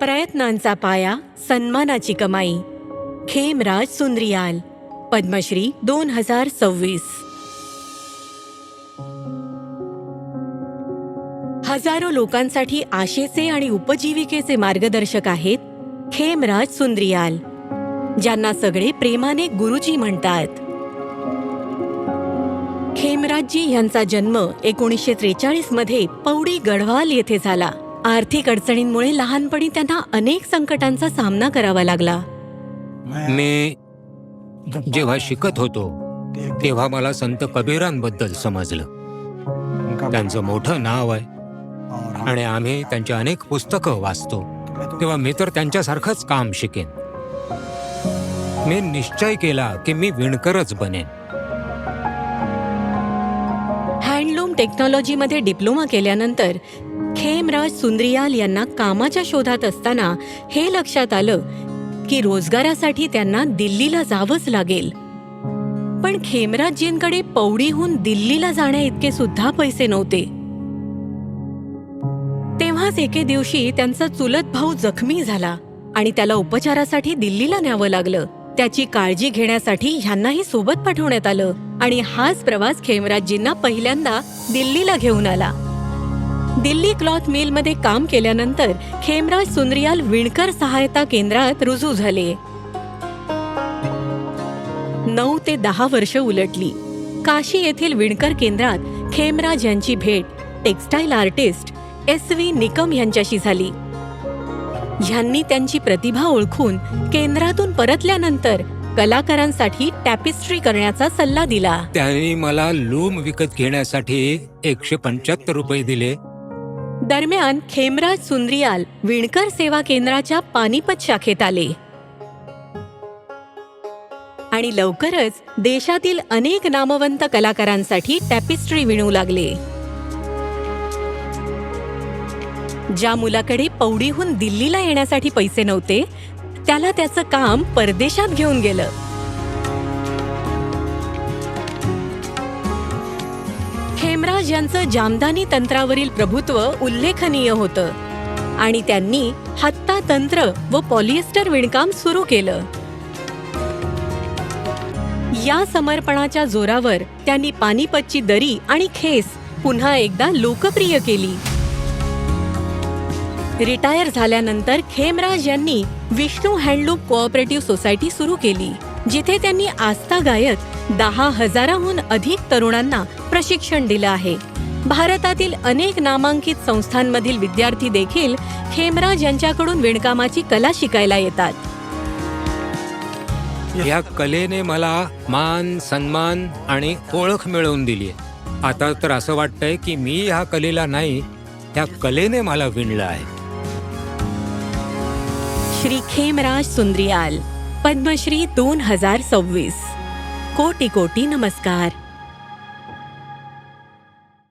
प्रयत्नांचा पाया, सन्मानाची कमाई. खेमराज सुंद्रियाल, पद्मश्री 2026. हजारो लोकांसाठी आशेचे आणि उपजीविकेचे मार्गदर्शक आहेत खेमराज सुंद्रियाल, ज्यांना सगळे प्रेमाने गुरुजी म्हणतात. खेमराजजी यांचा जन्म 1943 मध्ये पौडी गढवाल येथे झाला. आर्थिक अडचणींमुळे लहानपणी त्यांना अनेक संकटांचा सामना करावा लागला. मी जेव्हा शिकत होतो तेव्हा मला संत कबीरांबद्दल समजलं. त्यांचं मोठं नाव आहे आणि आम्ही त्यांची अनेक पुस्तकं वाचतो. तेव्हा मी तर त्यांच्यासारखंच काम शिकेन. मी निश्चय केला की मी विणकरच बनेन. हँडलूम टेक्नॉलॉजीमध्ये डिप्लोमा केल्यानंतर खेमराज सुंद्रियाल यांना कामाच्या शोधात असताना हे लक्षात आलं की रोजगारासाठी त्यांना दिल्लीला जावंच लागेल. पण खेमराजजींकडे पौडीहून दिल्लीला जाण्या इतके सुद्धा पैसे नव्हते. तेव्हाच एके दिवशी त्यांचा चुलत भाऊ जखमी झाला आणि त्याला उपचारासाठी दिल्लीला न्यावं लागलं. त्याची काळजी घेण्यासाठी ह्यांनाही सोबत पाठवण्यात आलं आणि हाच प्रवास खेमराजजींना पहिल्यांदा दिल्लीला घेऊन आला. दिल्ली क्लॉथ मिलमध्ये काम केल्यानंतर खेमराज सुंद्रियाल विणकर सहायता केंद्रात रुजू झाले. 9 ते 10 वर्ष उलटली. काशी येथील विणकर केंद्रात खेमराज यांची भेट टेक्स्टाईल आर्टिस्ट SV निकम यांच्याशी झाली. ह्यांनी त्यांची प्रतिभा ओळखून केंद्रातून परतल्यानंतर कलाकारांसाठी टॅपिस्ट्री करण्याचा सल्ला दिला. त्यांनी मला लूम विकत घेण्यासाठी 175 रुपये दिले. दरम्यान खेमराज सुंद्रियाल विणकर सेवा केंद्राच्या पानिपत शाखेत आले आणि लवकरच देशातील अनेक नामवंत कलाकारांसाठी टॅपिस्ट्री विणू लागले. ज्या मुलाकडे पौडीहून दिल्लीला येण्यासाठी पैसे नव्हते त्याला त्याचं काम परदेशात घेऊन गेलं. खेमराज यांचं जामदानी तंत्रावरील प्रभुत्व उल्लेखनीय होतं आणि त्यांनी हत्ता तंत्र व पॉलिएस्टर विणकाम सुरू केलं. या समर्पणाच्या जोरावर त्यांनी पानिपतची दरी आणि खेस पुन्हा एकदा लोकप्रिय केली. रिटायर झाल्यानंतर खेमराज यांनी विष्णू हँडलूम कोऑपरेटिव्ह सोसायटी सुरू केली, जिथे त्यांनी आस्थागायत 10,000हून अधिक तरुणांना प्रशिक्षण दिलं आहे. भारतातील अनेक नामांकित संस्थांमधील विद्यार्थी देखील खेमराज यांच्याकडून विणकामाची कला शिकायला येतात. या कलेने मला मान, सन्मान आणि ओळख मिळवून दिली. आता तर असं वाटतंय की मी ह्या कलेला नाही, त्या कलेने मला विणलं आहे. श्री खेमराज सुंद्रियाल, पद्मश्री 2026. कोटी कोटी नमस्कार.